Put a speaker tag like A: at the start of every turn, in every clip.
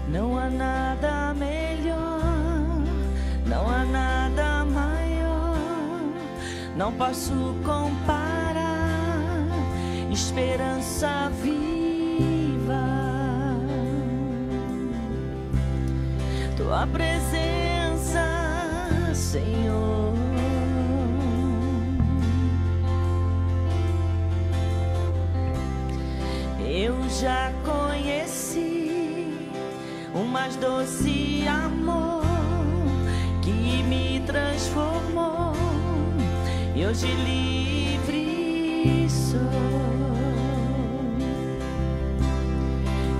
A: Não há nada melhor, não há nada maior, não posso comparar, esperança viva, tua presença, Senhor. Eu já conheci o mais doce amor que me transformou, e hoje livre sou.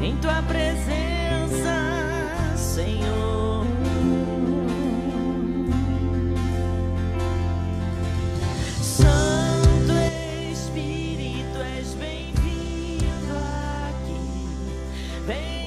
A: Em tua presença, Senhor. Santo Espírito, és bem-vindo aqui. Vem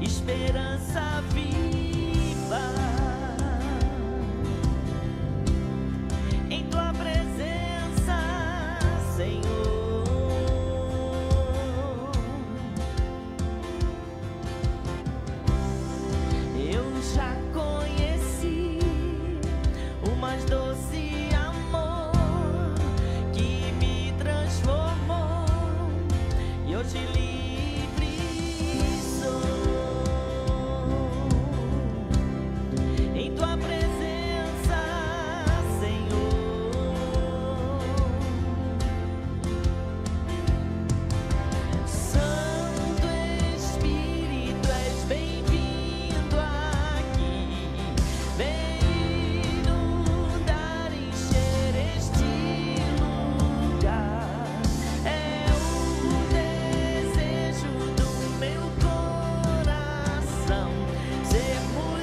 A: esperança viva, em tua presença, Senhor. Eu já conheci o mais doce amor que me transformou, e hoje livre sou. Em tua presença, Senhor. Santo Espírito, és bem-vindo aqui. Vem inundar, encher este lugar. É o desejo do meu coração sermos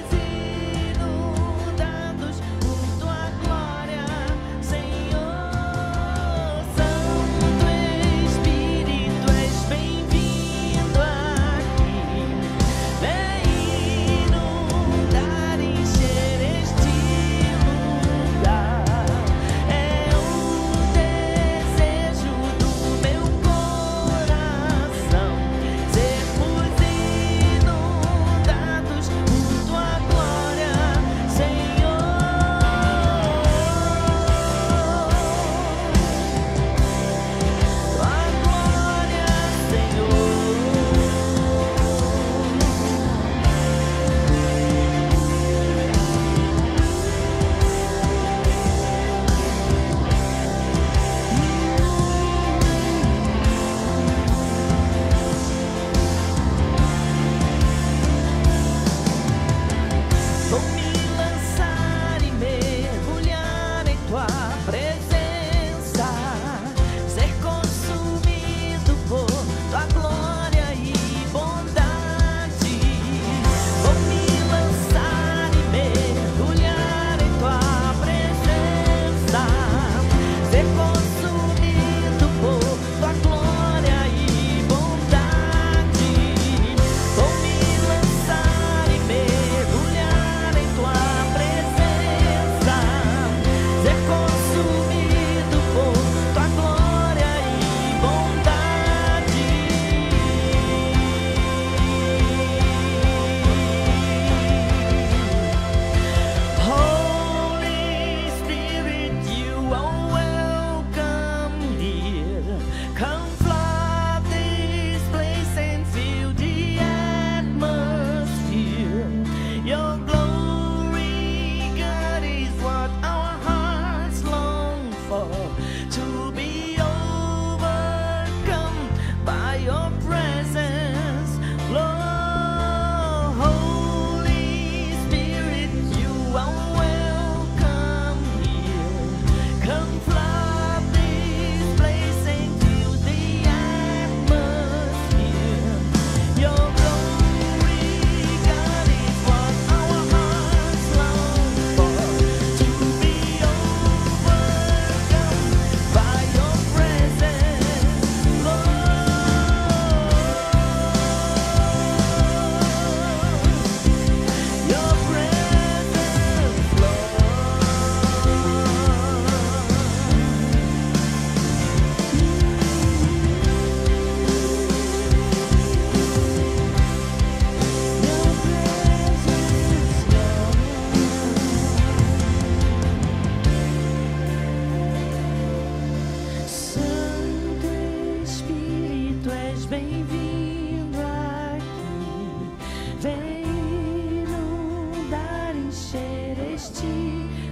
A: neste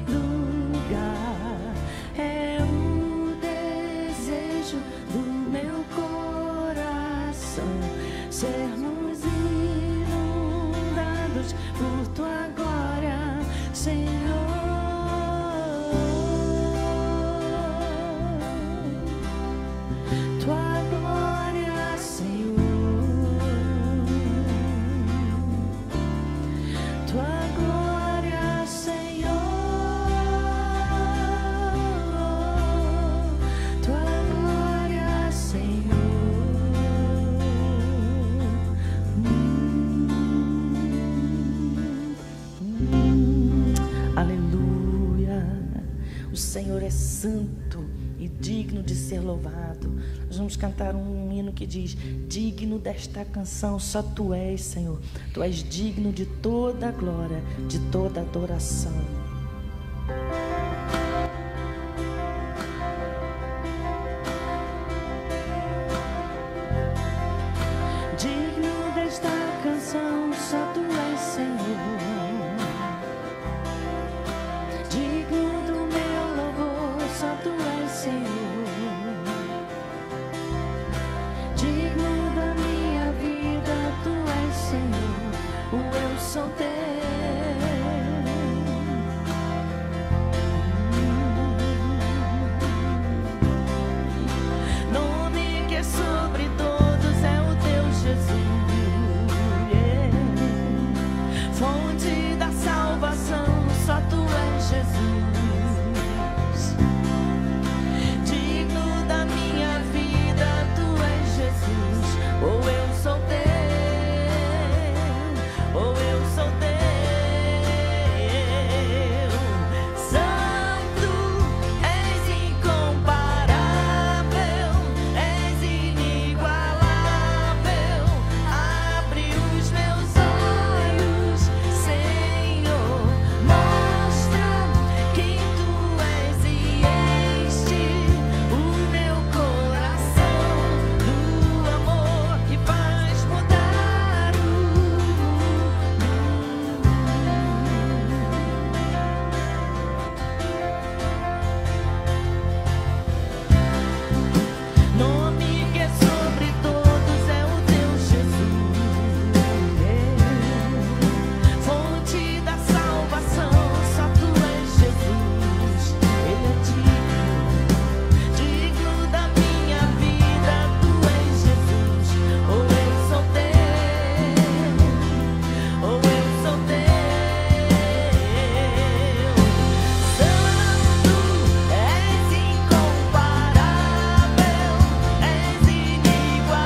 A: lugar. É o desejo do meu coração, sermos inundados por tua glória, Senhor. Tua glória, Senhor. Tua glória, Senhor. Tua glória, Senhor. Aleluia. O Senhor é santo e digno de ser louvado. Nós vamos cantar um hino que diz: digno desta canção só tu és, Senhor. Tu és digno de toda a glória, de toda a adoração. Digno desta canção só tu és, Senhor. Digno do meu louvor só tu és, Senhor. Digno da minha vida tu és, Senhor. Eu sou teu. Nome que é sobre todos é o teu Jesus. Fonte da salvação, só tu és, Jesus. Digno da minha vida, tu és, Jesus. Ou eu sou teu, ou eu sou teu. Santo, és incomparável, és inigualável. Abre os meus olhos, Senhor. Mostra quem tu és e enche o meu coração do amor que faz mudar o nome que é sobre todos é o teu Jesus. Fonte da salvação, só tu és, Jesus. Ele é digno da minha vida, tu és, Jesus. Ou eu sou teu, ou eu sou teu. Santo, és incomparável, és inigualável.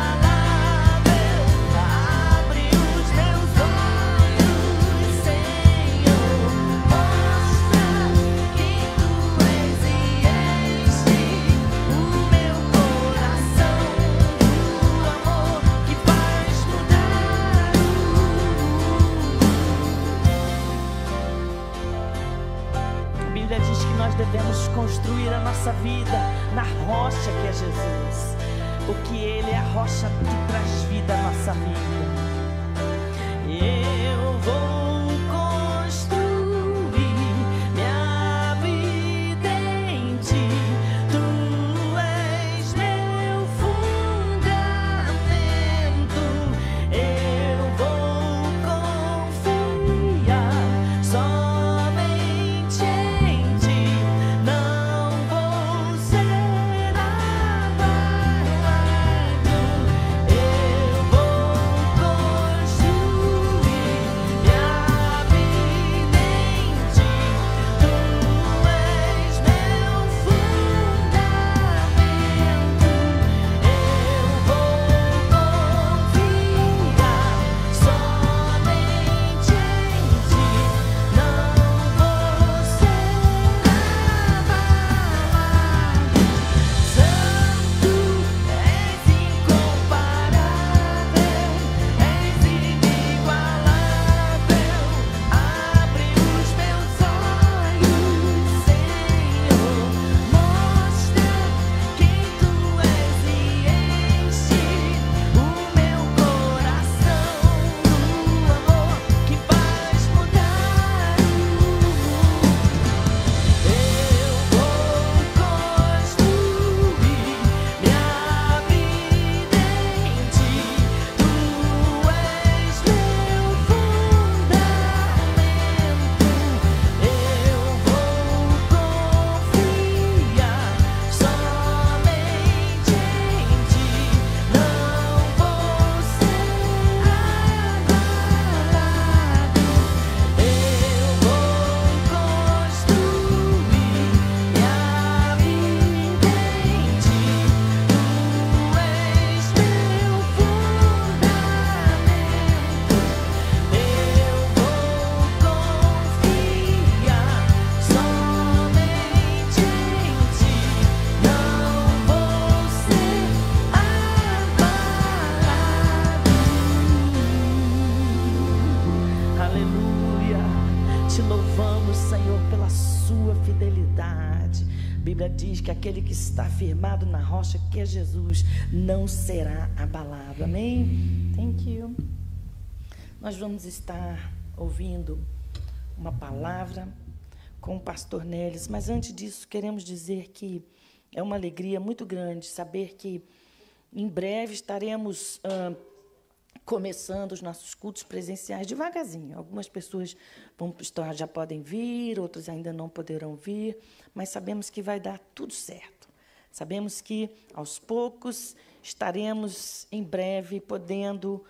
A: Abre os meus olhos, Senhor. Mostra quem tu és e enche o meu coração do amor que faz mudar o mundo. A Bíblia diz que nós devemos construir a nossa vida na rocha que é Jesus, porque Ele é a rocha que traz vida à nossa vida. Eu vou construir minha vida em ti. Tu és meu fundamento. Eu vou confiar somente em ti. Não vou ser abalado. Eu vou louvamos, Senhor, pela sua fidelidade. A Bíblia diz que aquele que está firmado na rocha, que é Jesus, não será abalado. Amém? Thank you. Nós vamos estar ouvindo uma palavra com o pastor Nélis, mas antes disso queremos dizer que é uma alegria muito grande saber que em breve estaremos começando os nossos cultos presenciais devagarzinho. Algumas pessoas já podem vir, outros ainda não poderão vir, mas sabemos que vai dar tudo certo. Sabemos que, aos poucos, estaremos em breve podendo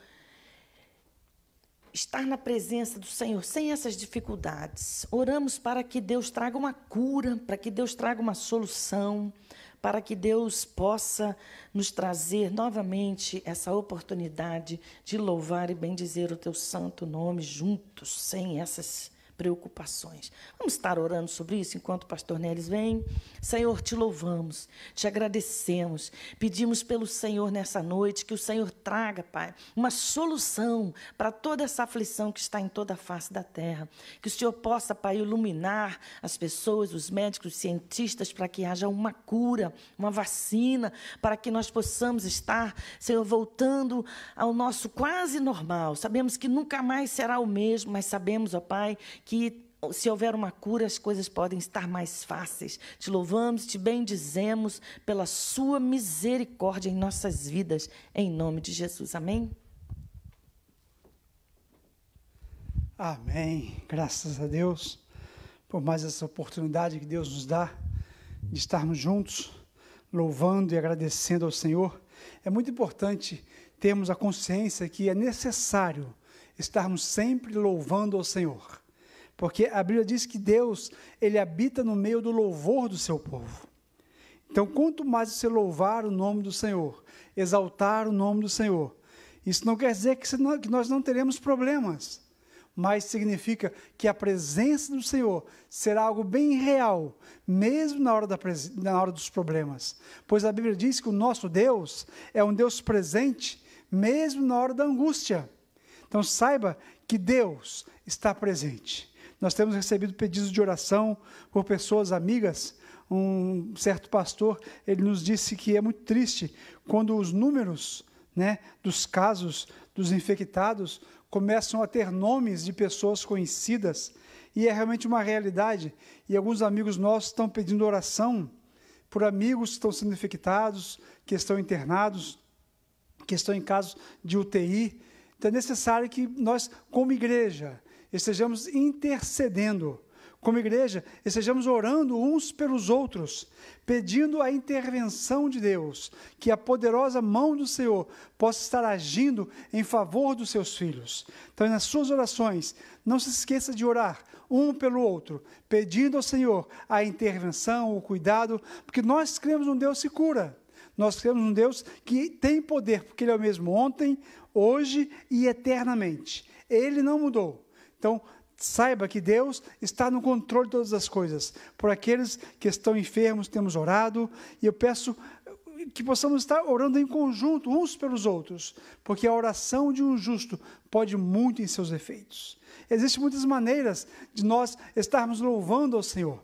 A: estar na presença do Senhor, sem essas dificuldades. Oramos para que Deus traga uma cura, para que Deus traga uma solução, para que Deus possa nos trazer novamente essa oportunidade de louvar e bendizer o teu santo nome juntos, sem essas preocupações. Vamos estar orando sobre isso enquanto o pastor Nélis vem. Senhor, te louvamos, te agradecemos, pedimos pelo Senhor nessa noite, que o Senhor traga, Pai, uma solução para toda essa aflição que está em toda a face da terra, que o Senhor possa, Pai, iluminar as pessoas, os médicos, os cientistas, para que haja uma cura, uma vacina, para que nós possamos estar, Senhor, voltando ao nosso quase normal. Sabemos que nunca mais será o mesmo, mas sabemos, ó Pai, que se houver uma cura, as coisas podem estar mais fáceis. Te louvamos, te bendizemos pela sua misericórdia em nossas vidas, em nome de Jesus. Amém?
B: Amém. Graças a Deus por mais essa oportunidade que Deus nos dá de estarmos juntos, louvando e agradecendo ao Senhor. É muito importante termos a consciência que é necessário estarmos sempre louvando ao Senhor. Porque a Bíblia diz que Deus, Ele habita no meio do louvor do seu povo. Então, quanto mais você louvar o nome do Senhor, exaltar o nome do Senhor, isso não quer dizer que nós não teremos problemas, mas significa que a presença do Senhor será algo bem real, mesmo na hora dos problemas. Pois a Bíblia diz que o nosso Deus é um Deus presente, mesmo na hora da angústia. Então, saiba que Deus está presente. Nós temos recebido pedidos de oração por pessoas amigas. Um certo pastor, ele nos disse que é muito triste quando os números, dos casos dos infectados começam a ter nomes de pessoas conhecidas, e é realmente uma realidade. E alguns amigos nossos estão pedindo oração por amigos que estão sendo infectados, que estão internados, que estão em casos de UTI. Então é necessário que nós, como igreja, estejamos intercedendo, como igreja, estejamos orando uns pelos outros, pedindo a intervenção de Deus, que a poderosa mão do Senhor possa estar agindo em favor dos seus filhos. Então, nas suas orações, não se esqueça de orar um pelo outro, pedindo ao Senhor a intervenção, o cuidado, porque nós cremos num Deus que cura. Nós cremos num Deus que tem poder, porque Ele é o mesmo ontem, hoje e eternamente. Ele não mudou. Então, saiba que Deus está no controle de todas as coisas. Por aqueles que estão enfermos, temos orado, e eu peço que possamos estar orando em conjunto, uns pelos outros, porque a oração de um justo pode muito em seus efeitos. Existem muitas maneiras de nós estarmos louvando ao Senhor.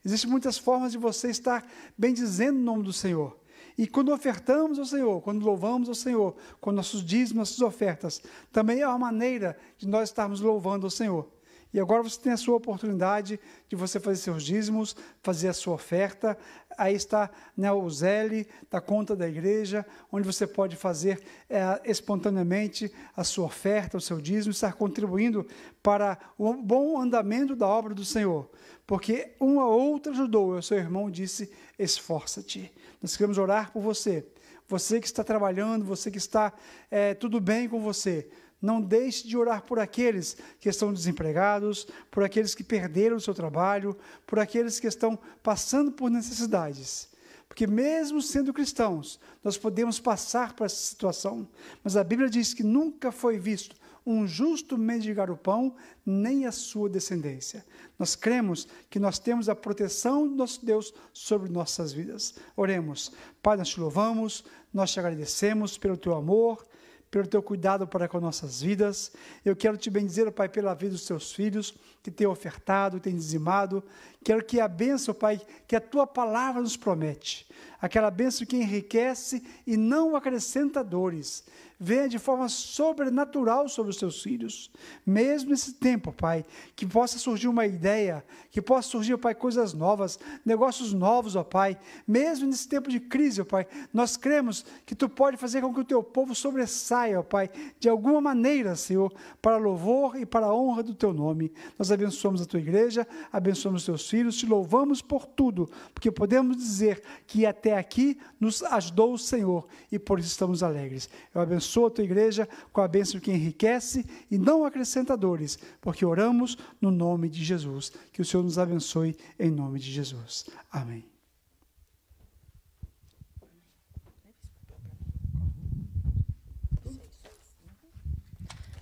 B: Existem muitas formas de você estar bendizendo o nome do Senhor. E quando ofertamos ao Senhor, quando louvamos ao Senhor, com nossos dízimos, nossas ofertas, também é uma maneira de nós estarmos louvando ao Senhor. E agora você tem a sua oportunidade de você fazer seus dízimos, fazer a sua oferta. Aí está o Zelle, da conta da igreja, onde você pode fazer espontaneamente a sua oferta, o seu dízimo, estar contribuindo para o bom andamento da obra do Senhor. Porque um a outro ajudou, o seu irmão disse, esforça-te. Nós queremos orar por você. Você que está trabalhando, você que está tudo bem com você. Não deixe de orar por aqueles que estão desempregados, por aqueles que perderam o seu trabalho, por aqueles que estão passando por necessidades. Porque mesmo sendo cristãos, nós podemos passar por essa situação. Mas a Bíblia diz que nunca foi visto um justo mendigar o pão, nem a sua descendência. Nós cremos que nós temos a proteção do nosso Deus sobre nossas vidas. Oremos. Pai, nós te louvamos, nós te agradecemos pelo teu amor, pelo teu cuidado para com nossas vidas. Eu quero te bendizer, ó Pai, pela vida dos teus filhos, que têm ofertado, têm dizimado. Quero que a bênção, Pai, que a tua palavra nos promete, aquela bênção que enriquece e não acrescenta dores, venha de forma sobrenatural sobre os teus filhos, mesmo nesse tempo, Pai, que possa surgir uma ideia, que possa surgir, Pai, coisas novas, negócios novos, ó Pai, mesmo nesse tempo de crise, ó Pai, nós cremos que Tu pode fazer com que o Teu povo sobressaia, ó Pai, de alguma maneira, Senhor, para louvor e para a honra do Teu nome. Nós abençoamos a Tua igreja, abençoamos os Teus filhos, Te louvamos por tudo, porque podemos dizer que até aqui nos ajudou o Senhor e por isso estamos alegres. Eu abençoo a tua igreja com a bênção que enriquece e não acrescenta dores, porque oramos no nome de Jesus. Que o Senhor nos abençoe em nome de Jesus. Amém.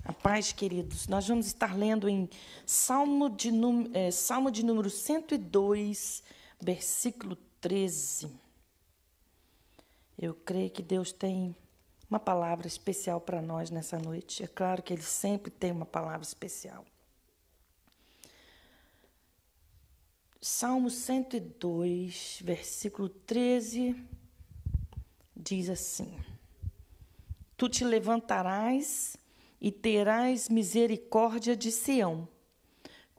A: A paz, queridos. Nós vamos estar lendo em Salmo de número 102, versículo 13. Eu creio que Deus tem uma palavra especial para nós nessa noite. É claro que Ele sempre tem uma palavra especial. Salmo 102, versículo 13, diz assim: Tu te levantarás e terás misericórdia de Sião,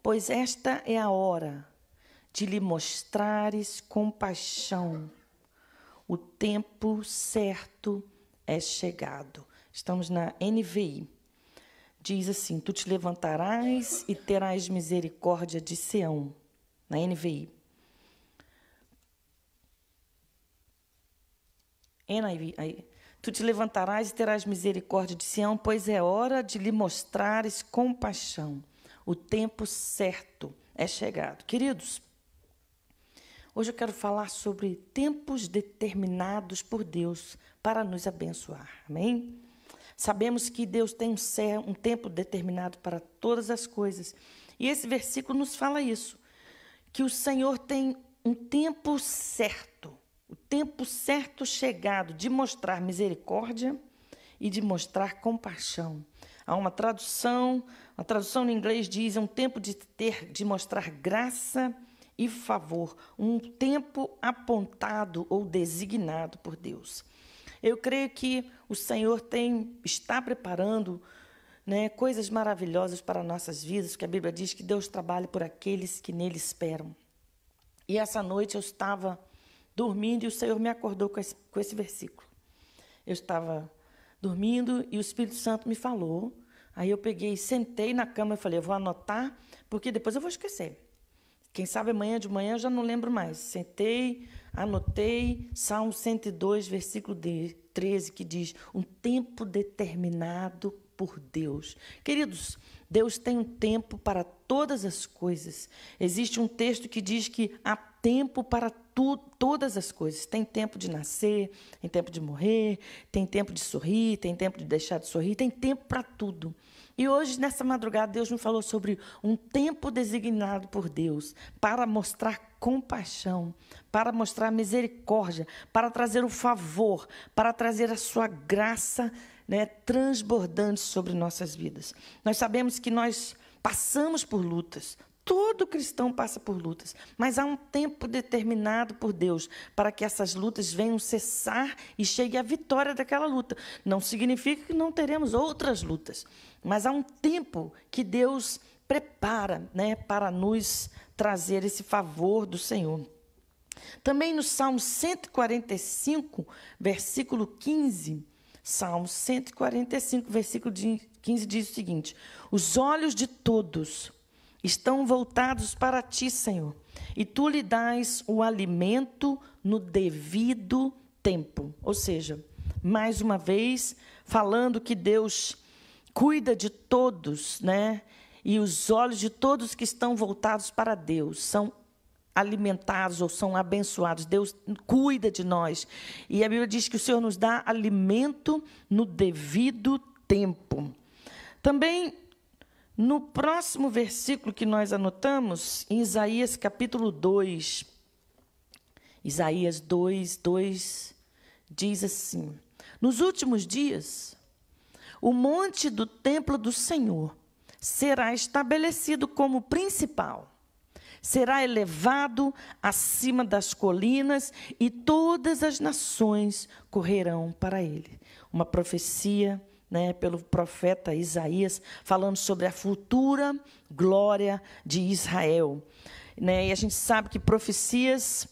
A: pois esta é a hora de lhe mostrares compaixão. O tempo certo é chegado. Estamos na NVI. Diz assim: Tu te levantarás e terás misericórdia de Sião. Na NVI. NIV, aí. Tu te levantarás e terás misericórdia de Sião, pois é hora de lhe mostrares compaixão. O tempo certo é chegado. Queridos, hoje eu quero falar sobre tempos determinados por Deus para nos abençoar. Amém? Sabemos que Deus tem um tempo determinado para todas as coisas. E esse versículo nos fala isso, que o Senhor tem um tempo certo, o tempo certo chegado de mostrar misericórdia e de mostrar compaixão. Há uma tradução no inglês diz, é um tempo de mostrar graça e favor, um tempo apontado ou designado por Deus. Eu creio que o Senhor está preparando, coisas maravilhosas para nossas vidas, porque a Bíblia diz que Deus trabalha por aqueles que nele esperam. E essa noite eu estava dormindo e o Senhor me acordou com esse versículo. Eu estava dormindo e o Espírito Santo me falou. Aí eu peguei, sentei na cama e falei, eu vou anotar, porque depois eu vou esquecer. Quem sabe amanhã de manhã eu já não lembro mais. Sentei, anotei, Salmo 102, versículo 13, que diz, um tempo determinado por Deus. Queridos, Deus tem um tempo para todas as coisas. Existe um texto que diz que há tempo para todas as coisas. Tem tempo de nascer, tem tempo de morrer, tem tempo de sorrir, tem tempo de deixar de sorrir, tem tempo para tudo. E hoje, nessa madrugada, Deus me falou sobre um tempo designado por Deus para mostrar compaixão, para mostrar misericórdia, para trazer o favor, para trazer a sua graça, transbordante sobre nossas vidas. Nós sabemos que nós passamos por lutas. Todo cristão passa por lutas, mas há um tempo determinado por Deus para que essas lutas venham cessar e chegue a vitória daquela luta. Não significa que não teremos outras lutas, mas há um tempo que Deus prepara, para nos trazer esse favor do Senhor. Também no Salmo 145, versículo 15, Salmo 145, versículo 15 diz o seguinte: os olhos de todos estão voltados para ti, Senhor, e tu lhe dás o alimento no devido tempo. Ou seja, mais uma vez, falando que Deus cuida de todos, e os olhos de todos que estão voltados para Deus são alimentados ou são abençoados. Deus cuida de nós. E a Bíblia diz que o Senhor nos dá alimento no devido tempo. Também, no próximo versículo que nós anotamos, em Isaías capítulo 2, Isaías 2, 2, diz assim: nos últimos dias, o monte do templo do Senhor será estabelecido como principal. Será elevado acima das colinas e todas as nações correrão para ele. Uma profecia, pelo profeta Isaías, falando sobre a futura glória de Israel. E a gente sabe que profecias,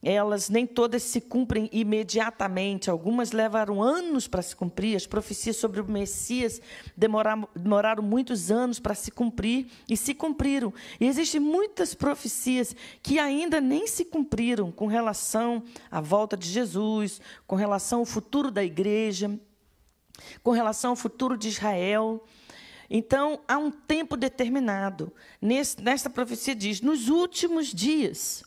A: elas nem todas se cumprem imediatamente. Algumas levaram anos para se cumprir. As profecias sobre o Messias demoraram muitos anos para se cumprir e se cumpriram. E existem muitas profecias que ainda nem se cumpriram com relação à volta de Jesus, com relação ao futuro da igreja, com relação ao futuro de Israel. Então, há um tempo determinado. Nesta profecia diz, nos últimos dias,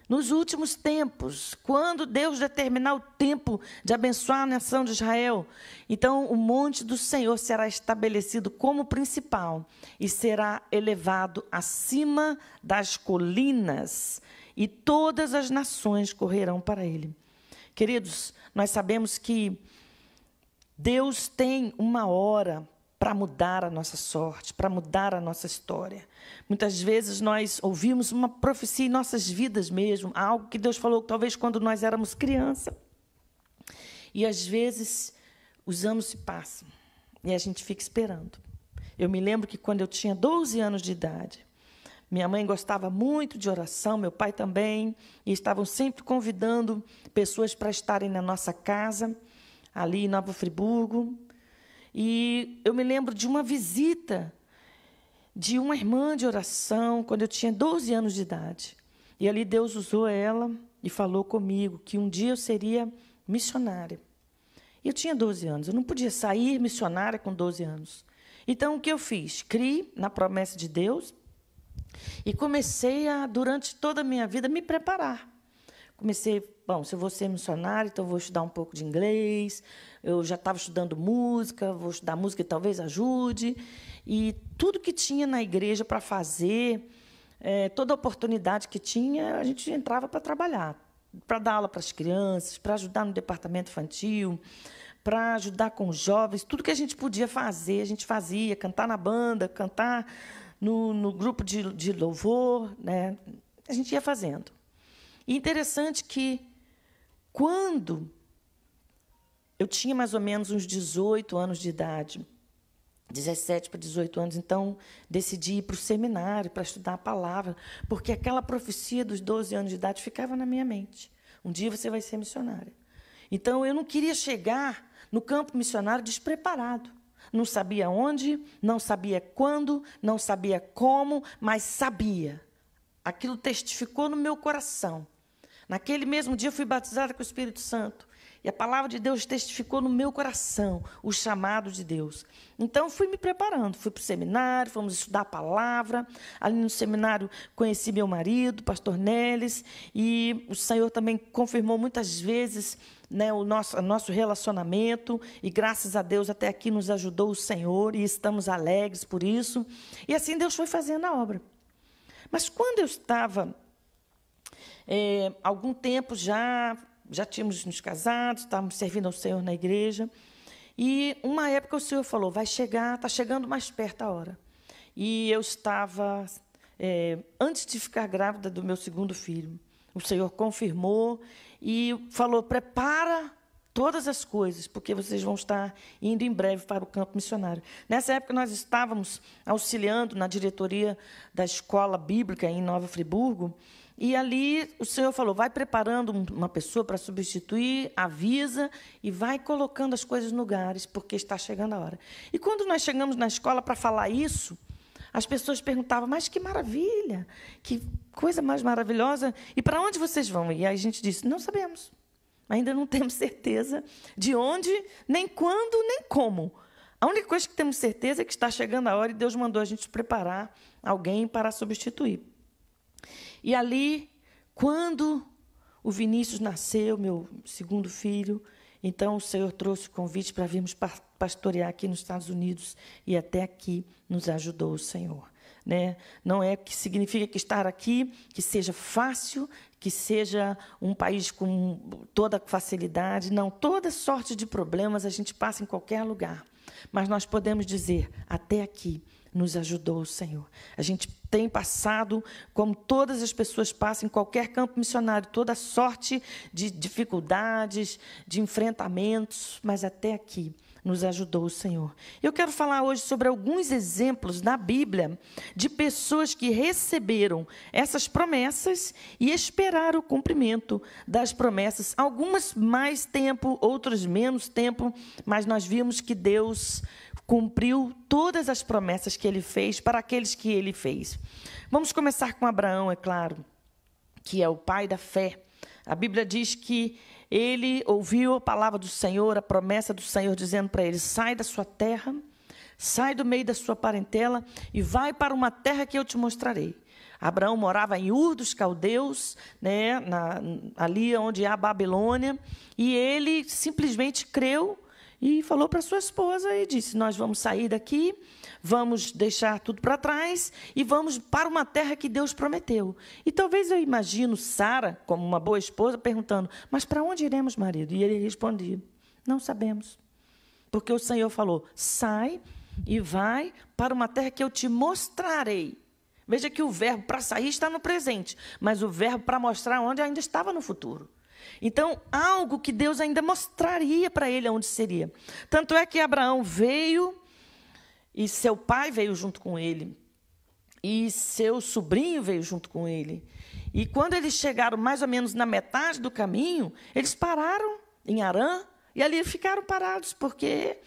A: nos últimos tempos, quando Deus determinar o tempo de abençoar a nação de Israel, então o monte do Senhor será estabelecido como principal e será elevado acima das colinas, e todas as nações correrão para ele. Queridos, nós sabemos que Deus tem uma hora para mudar a nossa sorte, para mudar a nossa história. Muitas vezes nós ouvimos uma profecia em nossas vidas mesmo, algo que Deus falou talvez quando nós éramos criança. E às vezes os anos se passam e a gente fica esperando. Eu me lembro que quando eu tinha 12 anos de idade, minha mãe gostava muito de oração, meu pai também, e estavam sempre convidando pessoas para estarem na nossa casa, ali em Nova Friburgo. E eu me lembro de uma visita de uma irmã de oração, quando eu tinha 12 anos de idade. E ali Deus usou ela e falou comigo que um dia eu seria missionária. E eu tinha 12 anos, eu não podia sair missionária com 12 anos. Então, o que eu fiz? Criei na promessa de Deus e comecei durante toda a minha vida, me preparar. Comecei, se eu vou ser missionária, então eu vou estudar um pouco de inglês. Eu já estava estudando música, vou estudar música e talvez ajude. E tudo que tinha na igreja para fazer, toda oportunidade que tinha, a gente entrava para trabalhar, para dar aula para as crianças, para ajudar no departamento infantil, para ajudar com os jovens. Tudo que a gente podia fazer, a gente fazia. Cantar na banda, cantar no grupo de louvor, a gente ia fazendo. E interessante que, quando eu tinha mais ou menos uns 18 anos de idade, 17 para 18 anos, então decidi ir para o seminário para estudar a palavra, porque aquela profecia dos 12 anos de idade ficava na minha mente. Um dia você vai ser missionária. Então, eu não queria chegar no campo missionário despreparado. Não sabia onde, não sabia quando, não sabia como, mas sabia. Aquilo testificou no meu coração. Naquele mesmo dia, eu fui batizada com o Espírito Santo. E a palavra de Deus testificou no meu coração o chamado de Deus. Então, fui me preparando. Fui para o seminário, fomos estudar a palavra. Ali no seminário, conheci meu marido, pastor Neles. E o Senhor também confirmou muitas vezes o nosso relacionamento. E, graças a Deus, até aqui nos ajudou o Senhor. E estamos alegres por isso. E assim Deus foi fazendo a obra. Mas quando eu estava... algum tempo já tínhamos nos casado, estávamos servindo ao Senhor na igreja, e uma época o Senhor falou, está chegando mais perto a hora. E eu estava, antes de ficar grávida do meu segundo filho, o Senhor confirmou e falou, prepara todas as coisas, porque vocês vão estar indo em breve para o campo missionário. Nessa época, nós estávamos auxiliando na diretoria da escola bíblica em Nova Friburgo, e ali o Senhor falou, vai preparando uma pessoa para substituir, avisa e vai colocando as coisas no lugares, porque está chegando a hora. E quando nós chegamos na escola para falar isso, as pessoas perguntavam, mas que maravilha, que coisa mais maravilhosa, e para onde vocês vão? E aí a gente disse, não sabemos, ainda não temos certeza de onde, nem quando, nem como. A única coisa que temos certeza é que está chegando a hora e Deus mandou a gente preparar alguém para substituir. E ali, quando o Vinícius nasceu, meu segundo filho, então o Senhor trouxe o convite para virmos pastorear aqui nos Estados Unidos, e até aqui nos ajudou o Senhor. Não é que significa que estar aqui, que seja fácil, que seja um país com toda facilidade. Não, toda sorte de problemas a gente passa em qualquer lugar. mas nós podemos dizer, até aqui nos ajudou o Senhor. A gente tem passado, como todas as pessoas passam em qualquer campo missionário, toda sorte de dificuldades, de enfrentamentos, mas até aqui nos ajudou o Senhor. Eu quero falar hoje sobre alguns exemplos na Bíblia de pessoas que receberam essas promessas e esperaram o cumprimento das promessas. Algumas mais tempo, outras menos tempo, mas nós vimos que Deus cumpriu todas as promessas que Ele fez para aqueles que Ele fez. Vamos começar com Abraão, é claro, que é o pai da fé. A Bíblia diz que ele ouviu a palavra do Senhor, a promessa do Senhor, dizendo para ele, sai da sua terra, sai do meio da sua parentela e vai para uma terra que eu te mostrarei. Abraão morava em Ur dos Caldeus, né, ali onde há a Babilônia, e ele simplesmente creu e falou para sua esposa e disse, nós vamos sair daqui, vamos deixar tudo para trás e vamos para uma terra que Deus prometeu. E talvez eu imagino Sara, como uma boa esposa, perguntando, mas para onde iremos, marido? E ele respondia, não sabemos. Porque o Senhor falou, sai e vai para uma terra que eu te mostrarei. Veja que o verbo para sair está no presente, mas o verbo para mostrar onde ainda estava no futuro. Então, algo que Deus ainda mostraria para ele onde seria. Tanto é que Abraão veio, e seu pai veio junto com ele, e seu sobrinho veio junto com ele. E quando eles chegaram mais ou menos na metade do caminho, eles pararam em Harã, e ali ficaram parados, porque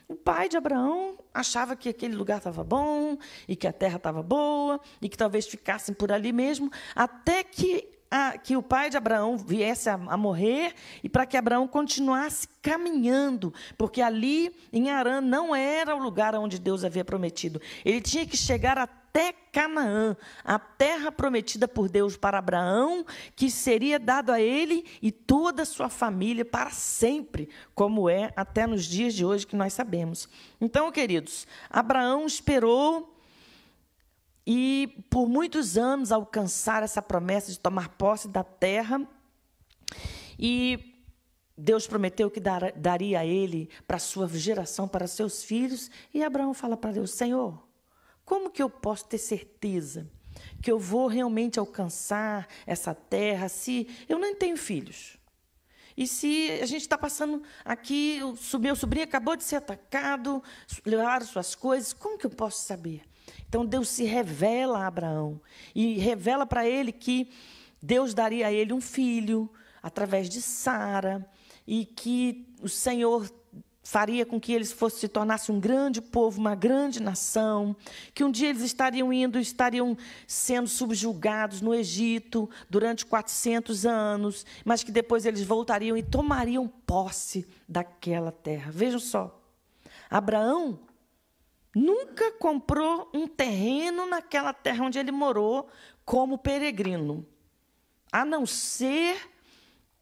A: o pai de Abraão achava que aquele lugar estava bom, e que a terra estava boa, e que talvez ficassem por ali mesmo, até que o pai de Abraão viesse a morrer e para que Abraão continuasse caminhando, porque ali em Harã não era o lugar onde Deus havia prometido. Ele tinha que chegar até Canaã, a terra prometida por Deus para Abraão, que seria dado a ele e toda a sua família para sempre, como é até nos dias de hoje que nós sabemos. Então, queridos, Abraão esperou e por muitos anos alcançar essa promessa de tomar posse da terra. E Deus prometeu que daria a ele, para a sua geração, para seus filhos. E Abraão fala para Deus, Senhor, como que eu posso ter certeza que eu vou realmente alcançar essa terra se eu nem tenho filhos? E se a gente está passando aqui, meu sobrinho acabou de ser atacado, levaram suas coisas, como que eu posso saber? Então, Deus se revela a Abraão e revela para ele que Deus daria a ele um filho através de Sara e que o Senhor faria com que eles se tornassem um grande povo, uma grande nação, que um dia eles estariam sendo subjugados no Egito durante 400 anos, mas que depois eles voltariam e tomariam posse daquela terra. Vejam só, Abraão nunca comprou um terreno naquela terra onde ele morou como peregrino, a não ser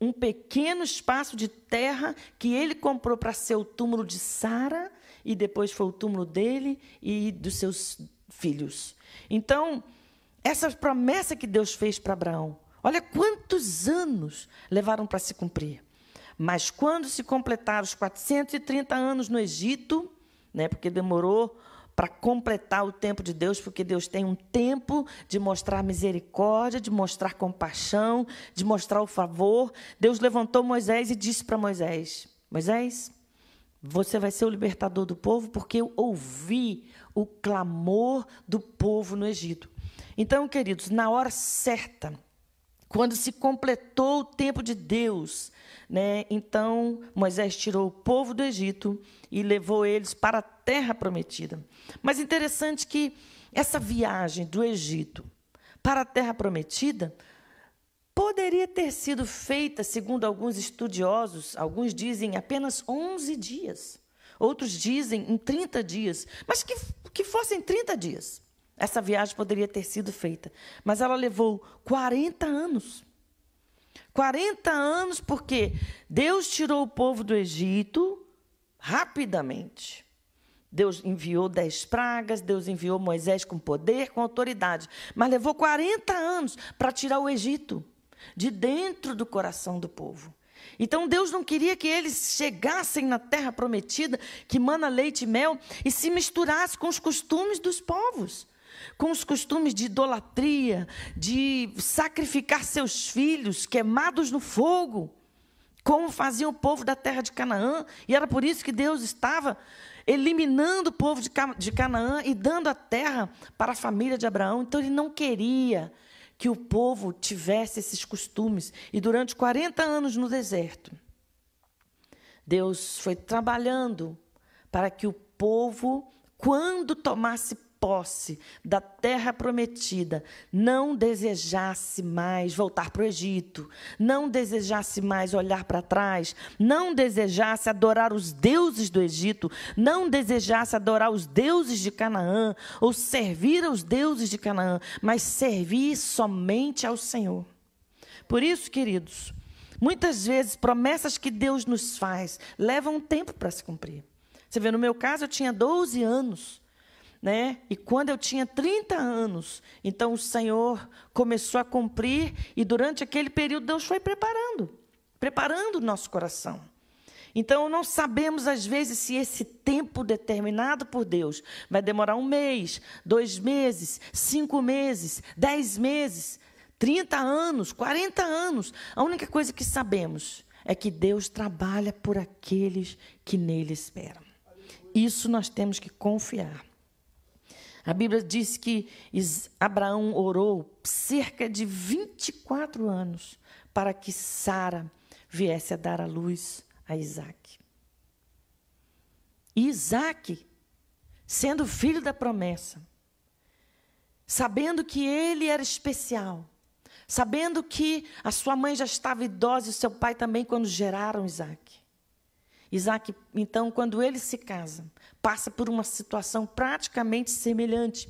A: um pequeno espaço de terra que ele comprou para ser o túmulo de Sara e depois foi o túmulo dele e dos seus filhos. Então, essa promessa que Deus fez para Abraão, olha quantos anos levaram para se cumprir. Mas quando se completaram os 430 anos no Egito, porque demorou para completar o tempo de Deus, porque Deus tem um tempo de mostrar misericórdia, de mostrar compaixão, de mostrar o favor. Deus levantou Moisés e disse para Moisés, Moisés, você vai ser o libertador do povo, porque eu ouvi o clamor do povo no Egito. Então, queridos, na hora certa, quando se completou o tempo de Deus, então Moisés tirou o povo do Egito e levou eles para a terra prometida. Mas interessante que essa viagem do Egito para a terra prometida poderia ter sido feita, segundo alguns estudiosos, alguns dizem apenas 11 dias, outros dizem em 30 dias, mas que fossem 30 dias. Essa viagem poderia ter sido feita, mas ela levou 40 anos. 40 anos porque Deus tirou o povo do Egito rapidamente. Deus enviou 10 pragas, Deus enviou Moisés com poder, com autoridade, mas levou 40 anos para tirar o Egito de dentro do coração do povo. Então Deus não queria que eles chegassem na terra prometida, que mana leite e mel, e se misturasse com os costumes dos povos, com os costumes de idolatria, de sacrificar seus filhos queimados no fogo, como fazia o povo da terra de Canaã. E era por isso que Deus estava eliminando o povo de Canaã e dando a terra para a família de Abraão. Então ele não queria que o povo tivesse esses costumes. E durante 40 anos no deserto, Deus foi trabalhando para que o povo, quando tomasse posse da terra prometida, não desejasse mais voltar para o Egito, não desejasse mais olhar para trás, não desejasse adorar os deuses do Egito, não desejasse adorar os deuses de Canaã, ou servir aos deuses de Canaã, mas servir somente ao Senhor. Por isso, queridos, muitas vezes promessas que Deus nos faz levam um tempo para se cumprir. Você vê, no meu caso, eu tinha 12 anos, e quando eu tinha 30 anos, então o Senhor começou a cumprir, e durante aquele período Deus foi preparando o nosso coração. Então não sabemos às vezes se esse tempo determinado por Deus vai demorar 1 mês, 2 meses, 5 meses, 10 meses, 30 anos, 40 anos. A única coisa que sabemos é que Deus trabalha por aqueles que nele esperam. Isso nós temos que confiar. A Bíblia diz que Abraão orou cerca de 24 anos para que Sara viesse a dar à luz a Isaac. E Isaac, sendo filho da promessa, sabendo que ele era especial, sabendo que a sua mãe já estava idosa e seu pai também quando geraram Isaac. Isaac, então, quando ele se casa, passa por uma situação praticamente semelhante.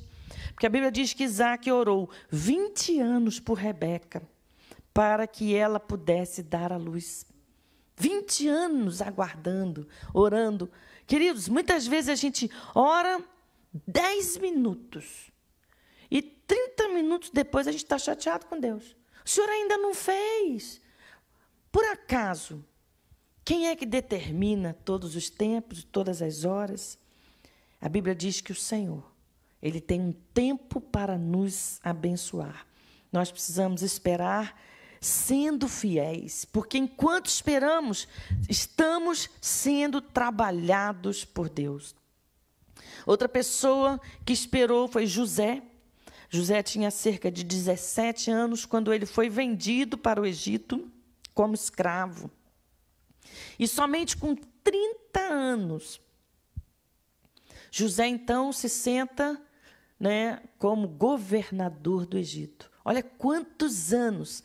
A: Porque a Bíblia diz que Isaac orou 20 anos por Rebeca, para que ela pudesse dar à luz. 20 anos aguardando, orando. Queridos, muitas vezes a gente ora 10 minutos. E 30 minutos depois a gente está chateado com Deus. O Senhor ainda não fez. Por acaso, quem é que determina todos os tempos, todas as horas? A Bíblia diz que o Senhor, Ele tem um tempo para nos abençoar. Nós precisamos esperar sendo fiéis, porque enquanto esperamos, estamos sendo trabalhados por Deus. Outra pessoa que esperou foi José. José tinha cerca de 17 anos quando ele foi vendido para o Egito como escravo. E somente com 30 anos, José, então, se senta, como governador do Egito. Olha quantos anos,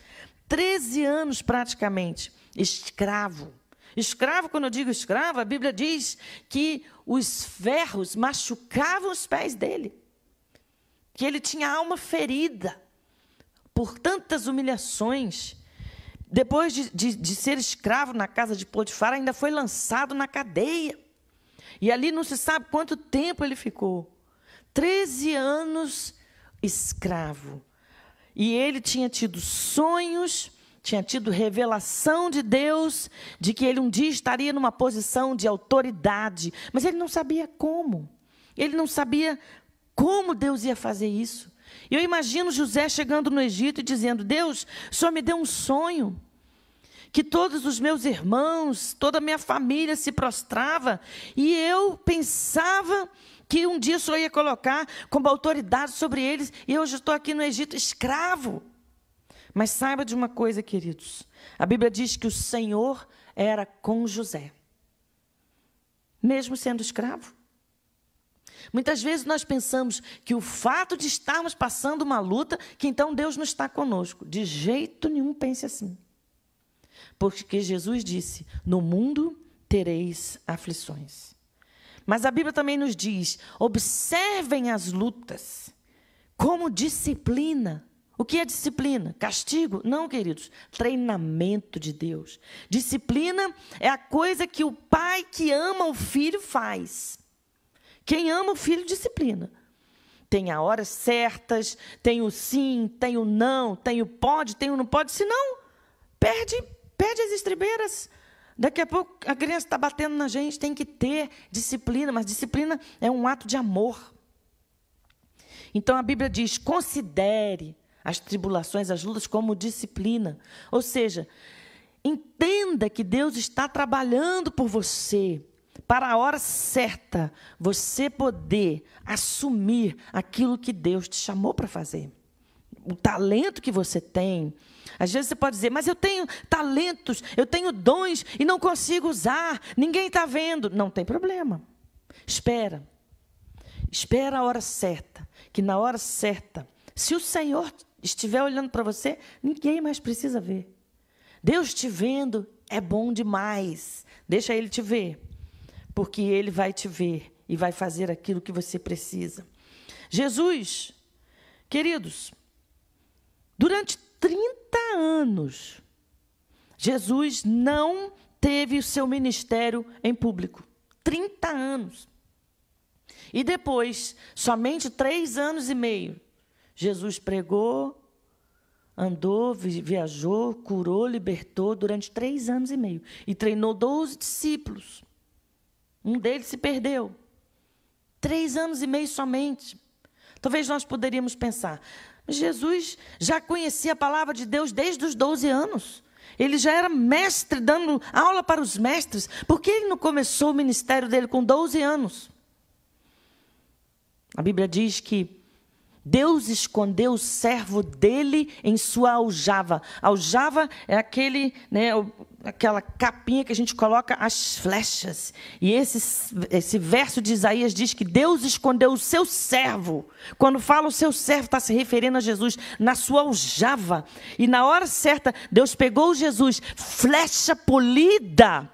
A: 13 anos praticamente, escravo. Escravo, quando eu digo escravo, a Bíblia diz que os ferros machucavam os pés dele, que ele tinha a alma ferida por tantas humilhações. Depois de ser escravo na casa de Potifar, ainda foi lançado na cadeia. E ali não se sabe quanto tempo ele ficou. 13 anos escravo. E ele tinha tido sonhos, tinha tido revelação de Deus, de que ele um dia estaria numa posição de autoridade. Mas ele não sabia como. Ele não sabia como Deus ia fazer isso. Eu imagino José chegando no Egito e dizendo: Deus, o Senhor me deu um sonho, que todos os meus irmãos, toda a minha família se prostrava, e eu pensava que um dia o Senhor ia colocar como autoridade sobre eles, e hoje estou aqui no Egito escravo. Mas saiba de uma coisa, queridos, a Bíblia diz que o Senhor era com José, mesmo sendo escravo. Muitas vezes nós pensamos que o fato de estarmos passando uma luta, que então Deus não está conosco. De jeito nenhum pense assim. Porque Jesus disse: no mundo tereis aflições. Mas a Bíblia também nos diz: observem as lutas como disciplina. O que é disciplina? Castigo? Não, queridos. Treinamento de Deus. Disciplina é a coisa que o pai que ama o filho faz. Quem ama o filho, disciplina. Tem as horas certas, tem o sim, tem o não, tem o pode, tem o não pode. Se não, perde Pede as estribeiras. Daqui a pouco a criança está batendo na gente, tem que ter disciplina, mas disciplina é um ato de amor. Então a Bíblia diz, considere as tribulações, as lutas como disciplina. Ou seja, entenda que Deus está trabalhando por você, para a hora certa você poder assumir aquilo que Deus te chamou para fazer. O talento que você tem. Às vezes você pode dizer, mas eu tenho talentos, eu tenho dons e não consigo usar, ninguém está vendo. Não tem problema. Espera a hora certa, que na hora certa, se o Senhor estiver olhando para você, ninguém mais precisa ver. Deus te vendo é bom demais. Deixa Ele te ver, porque Ele vai te ver e vai fazer aquilo que você precisa. Jesus, queridos, durante 30 anos, Jesus não teve o seu ministério em público. 30 anos. E depois, somente 3 anos e meio, Jesus pregou, andou, viajou, curou, libertou durante 3 anos e meio. E treinou 12 discípulos. Um deles se perdeu. 3 anos e meio somente. Talvez nós poderíamos pensar, Jesus já conhecia a palavra de Deus desde os 12 anos. Ele já era mestre, dando aula para os mestres. Por que ele não começou o ministério dele com 12 anos? A Bíblia diz que Deus escondeu o servo dele em sua aljava. Aljava é aquela capinha que a gente coloca as flechas. E esse verso de Isaías diz que Deus escondeu o seu servo. Quando fala o seu servo, está se referindo a Jesus, na sua aljava. E na hora certa, Deus pegou Jesus, flecha polida,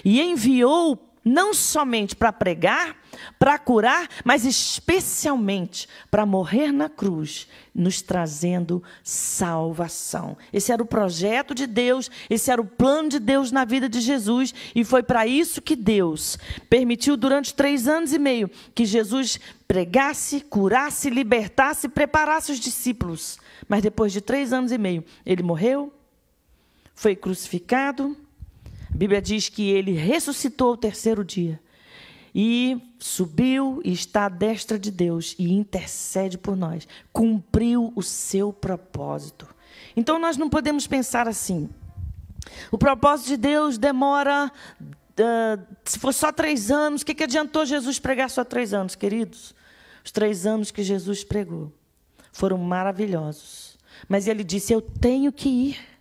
A: e enviou não somente para pregar, para curar, mas especialmente para morrer na cruz, nos trazendo salvação. Esse era o projeto de Deus, esse era o plano de Deus na vida de Jesus, e foi para isso que Deus permitiu durante 3 anos e meio que Jesus pregasse, curasse, libertasse, preparasse os discípulos. Mas depois de 3 anos e meio, ele morreu, foi crucificado. A Bíblia diz que ele ressuscitou ao 3º dia e subiu e está à destra de Deus e intercede por nós. Cumpriu o seu propósito. Então nós não podemos pensar assim. O propósito de Deus demora, se for só 3 anos, o que adiantou Jesus pregar só 3 anos, queridos? Os 3 anos que Jesus pregou foram maravilhosos. Mas ele disse, eu tenho que ir.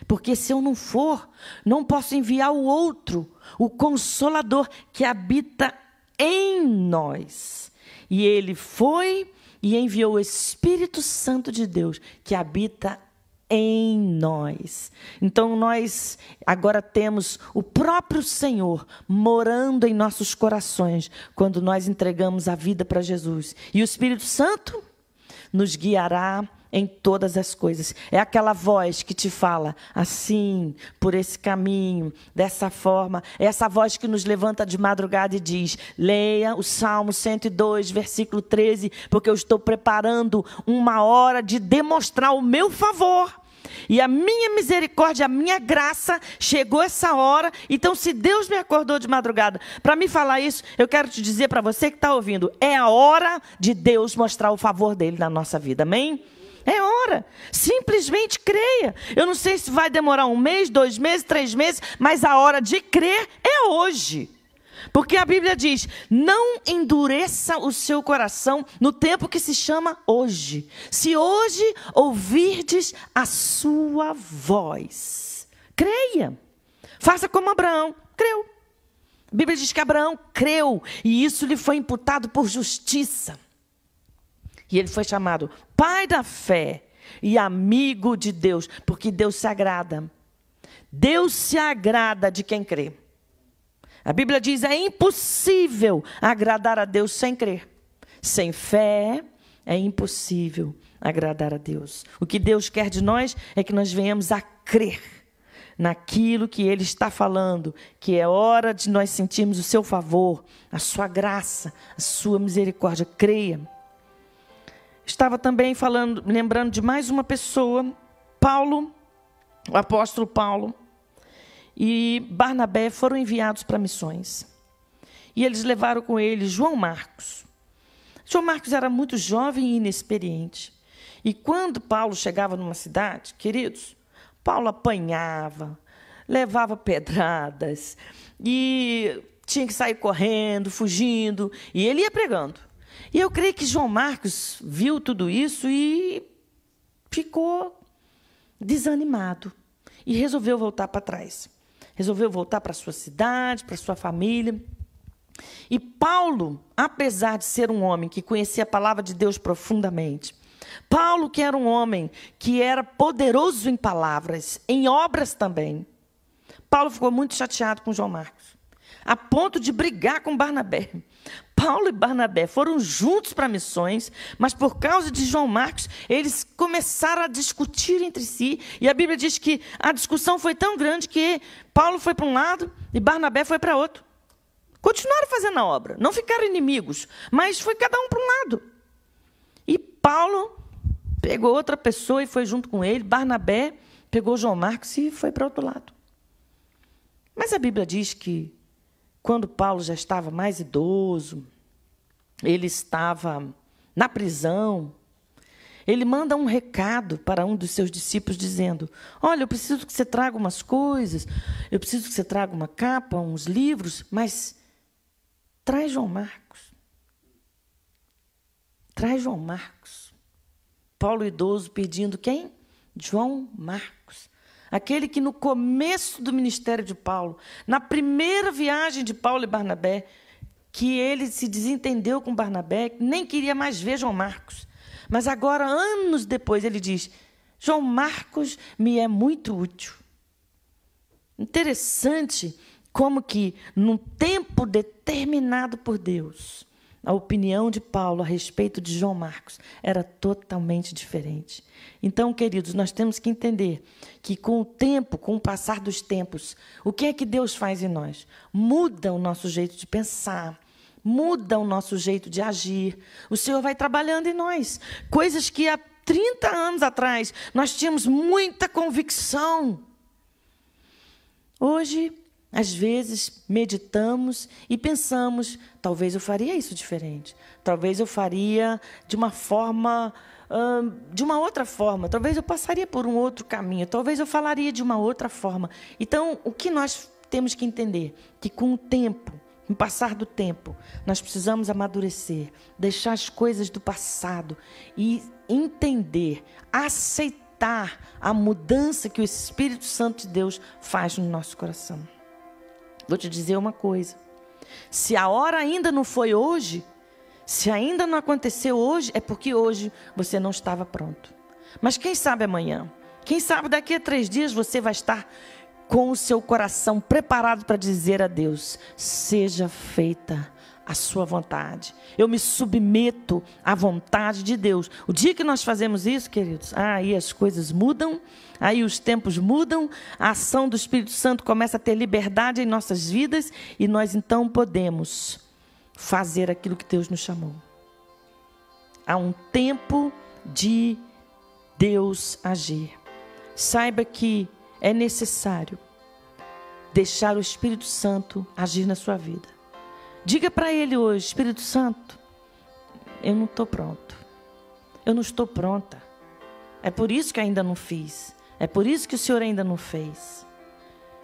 A: Porque se eu não for, não posso enviar o outro, o Consolador que habita em nós. E ele foi e enviou o Espírito Santo de Deus que habita em nós. Então nós agora temos o próprio Senhor morando em nossos corações quando nós entregamos a vida para Jesus. E o Espírito Santo nos guiará em todas as coisas. É aquela voz que te fala assim, por esse caminho, dessa forma. É essa voz que nos levanta de madrugada e diz, leia o Salmo 102, versículo 13, porque eu estou preparando uma hora de demonstrar o meu favor. E a minha misericórdia, a minha graça, chegou essa hora. Então, se Deus me acordou de madrugada para me falar isso, eu quero te dizer para você que está ouvindo, é a hora de Deus mostrar o favor dele na nossa vida, amém? É hora, simplesmente creia. Eu não sei se vai demorar 1 mês, 2 meses, 3 meses, mas a hora de crer é hoje. Porque a Bíblia diz, não endureça o seu coração no tempo que se chama hoje. Se hoje ouvirdes a sua voz, creia. Faça como Abraão, creu. A Bíblia diz que Abraão creu e isso lhe foi imputado por justiça. E ele foi chamado pai da fé e amigo de Deus, porque Deus se agrada. Deus se agrada de quem crê. A Bíblia diz, é impossível agradar a Deus sem crer. Sem fé, é impossível agradar a Deus. O que Deus quer de nós é que nós venhamos a crer naquilo que Ele está falando, que é hora de nós sentirmos o seu favor, a sua graça, a sua misericórdia. Creia. Estava também lembrando de mais uma pessoa, Paulo, o apóstolo Paulo. e Barnabé foram enviados para missões. E eles levaram com eles João Marcos. João Marcos era muito jovem e inexperiente. E quando Paulo chegava numa cidade, queridos, Paulo apanhava, levava pedradas e tinha que sair correndo, fugindo, e ele ia pregando. E eu creio que João Marcos viu tudo isso e ficou desanimado e resolveu voltar para trás. Resolveu voltar para a sua cidade, para a sua família. E Paulo, apesar de ser um homem que conhecia a palavra de Deus profundamente, Paulo, que era um homem que era poderoso em palavras, em obras também, Paulo ficou muito chateado com João Marcos, a ponto de brigar com Barnabé. Paulo e Barnabé foram juntos para missões, mas por causa de João Marcos, eles começaram a discutir entre si, e a Bíblia diz que a discussão foi tão grande que Paulo foi para um lado e Barnabé foi para outro. Continuaram fazendo a obra, não ficaram inimigos, mas foi cada um para um lado. E Paulo pegou outra pessoa e foi junto com ele, Barnabé pegou João Marcos e foi para outro lado. Mas a Bíblia diz que quando Paulo já estava mais idoso, ele estava na prisão, ele manda um recado para um dos seus discípulos dizendo: olha, eu preciso que você traga umas coisas, eu preciso que você traga uma capa, uns livros, mas traz João Marcos. Traz João Marcos. Paulo idoso pedindo quem? João Marcos. Aquele que no começo do ministério de Paulo, na primeira viagem de Paulo e Barnabé, que ele se desentendeu com Barnabé, nem queria mais ver João Marcos. Mas agora, anos depois, ele diz: João Marcos me é muito útil. Interessante como que, num tempo determinado por Deus, a opinião de Paulo a respeito de João Marcos era totalmente diferente. Então, queridos, nós temos que entender que com o tempo, com o passar dos tempos, o que é que Deus faz em nós? Muda o nosso jeito de pensar, muda o nosso jeito de agir. O Senhor vai trabalhando em nós. Coisas que há 30 anos atrás nós tínhamos muita convicção. Hoje, às vezes, meditamos e pensamos: talvez eu faria isso diferente. Talvez eu faria de uma forma, de uma outra forma. Talvez eu passaria por um outro caminho. Talvez eu falaria de uma outra forma. Então, o que nós temos que entender? Que com o tempo, com o passar do tempo, nós precisamos amadurecer, deixar as coisas do passado e entender, aceitar a mudança que o Espírito Santo de Deus faz no nosso coração. Vou te dizer uma coisa: se a hora ainda não foi hoje, se ainda não aconteceu hoje, é porque hoje você não estava pronto. Mas quem sabe amanhã, quem sabe daqui a 3 dias você vai estar com o seu coração preparado para dizer a Deus: seja feita a sua vontade. Eu me submeto à vontade de Deus. O dia que nós fazemos isso, queridos, aí as coisas mudam, aí os tempos mudam, a ação do Espírito Santo começa a ter liberdade em nossas vidas e nós então podemos fazer aquilo que Deus nos chamou. Há um tempo de Deus agir. Saiba que é necessário deixar o Espírito Santo agir na sua vida. Diga para Ele hoje: Espírito Santo, eu não estou pronto. Eu não estou pronta. É por isso que ainda não fiz. É por isso que o Senhor ainda não fez.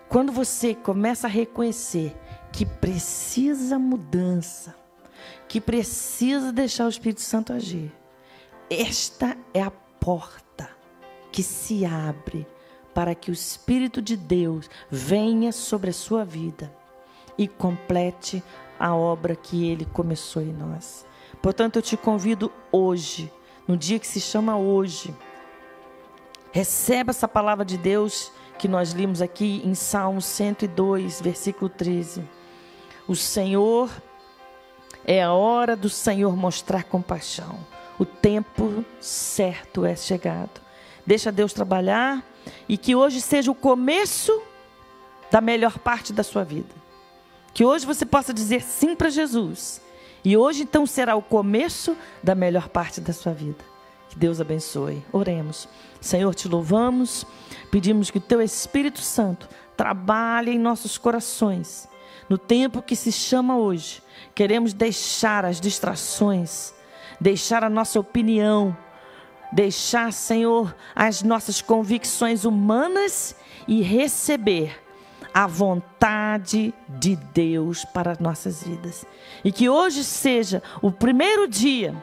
A: Quando você começa a reconhecer que precisa mudança, que precisa deixar o Espírito Santo agir, esta é a porta que se abre para que o Espírito de Deus venha sobre a sua vida e complete a obra que Ele começou em nós. Portanto, eu te convido hoje, no dia que se chama hoje, receba essa palavra de Deus que nós limos aqui em Salmo 102, versículo 13. O Senhor, é a hora do Senhor mostrar compaixão. O tempo certo é chegado. Deixa Deus trabalhar e que hoje seja o começo da melhor parte da sua vida. Que hoje você possa dizer sim para Jesus. E hoje então será o começo da melhor parte da sua vida. Que Deus abençoe. Oremos. Senhor, te louvamos Pedimos que o Teu Espírito Santo trabalhe em nossos corações. No tempo que se chama hoje, queremos deixar as distrações, deixar a nossa opinião, deixar, Senhor, as nossas convicções humanas e receber a vontade de Deus para as nossas vidas. E que hoje seja o primeiro dia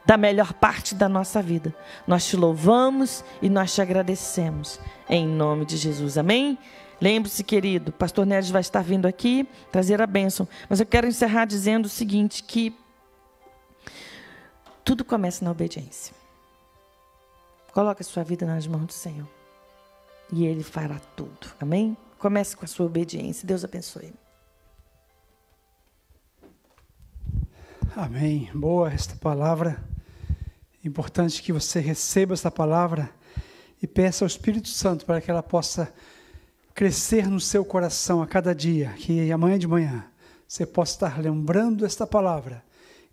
A: da melhor parte da nossa vida. Nós te louvamos e nós te agradecemos. Em nome de Jesus. Amém? Lembre-se, querido, pastor Neres vai estar vindo aqui trazer a bênção. Mas eu quero encerrar dizendo o seguinte, que tudo começa na obediência. Coloque a sua vida nas mãos do Senhor. E Ele fará tudo. Amém? Comece com a sua obediência. Deus abençoe.
B: Amém. Boa esta palavra. Importante que você receba essa palavra e peça ao Espírito Santo para que ela possa crescer no seu coração a cada dia, que amanhã de manhã você possa estar lembrando esta palavra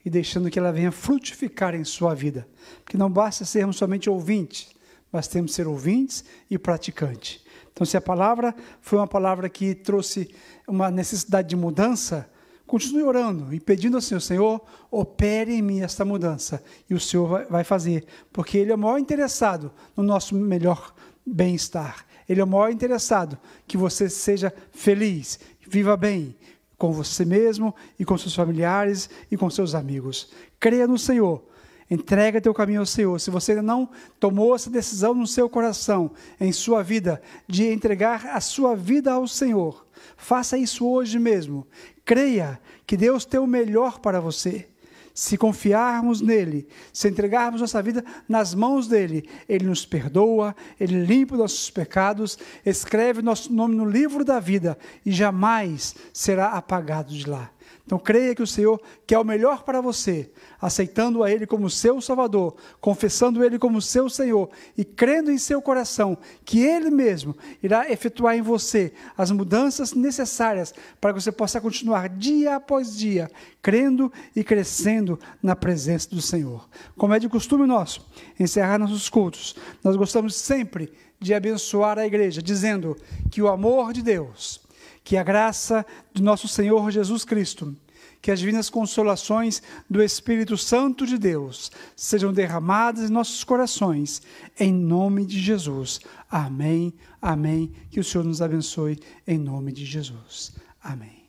B: e deixando que ela venha frutificar em sua vida. Porque não basta sermos somente ouvintes, mas temos que ser ouvintes e praticantes. Então, se a palavra foi uma palavra que trouxe uma necessidade de mudança, continue orando e pedindo ao Senhor, Senhor, opere em mim esta mudança. E o Senhor vai fazer, porque Ele é o maior interessado no nosso melhor bem-estar. Ele é o maior interessado que você seja feliz, viva bem com você mesmo e com seus familiares e com seus amigos. Creia no Senhor. Entrega teu caminho ao Senhor. Se você ainda não tomou essa decisão no seu coração, em sua vida, de entregar a sua vida ao Senhor, faça isso hoje mesmo. Creia que Deus tem o melhor para você. Se confiarmos nele, se entregarmos nossa vida nas mãos dele, ele nos perdoa, ele limpa nossos pecados, escreve nosso nome no livro da vida e jamais será apagado de lá. Então creia que o Senhor quer o melhor para você, aceitando a Ele como seu Salvador, confessando Ele como seu Senhor e crendo em seu coração que Ele mesmo irá efetuar em você as mudanças necessárias para que você possa continuar dia após dia, crendo e crescendo na presença do Senhor. Como é de costume nosso, encerrar nossos cultos, nós gostamos sempre de abençoar a igreja, dizendo que o amor de Deus, que a graça de nosso Senhor Jesus Cristo, que as divinas consolações do Espírito Santo de Deus sejam derramadas em nossos corações, em nome de Jesus. Amém, amém. Que o Senhor nos abençoe, em nome de Jesus. Amém.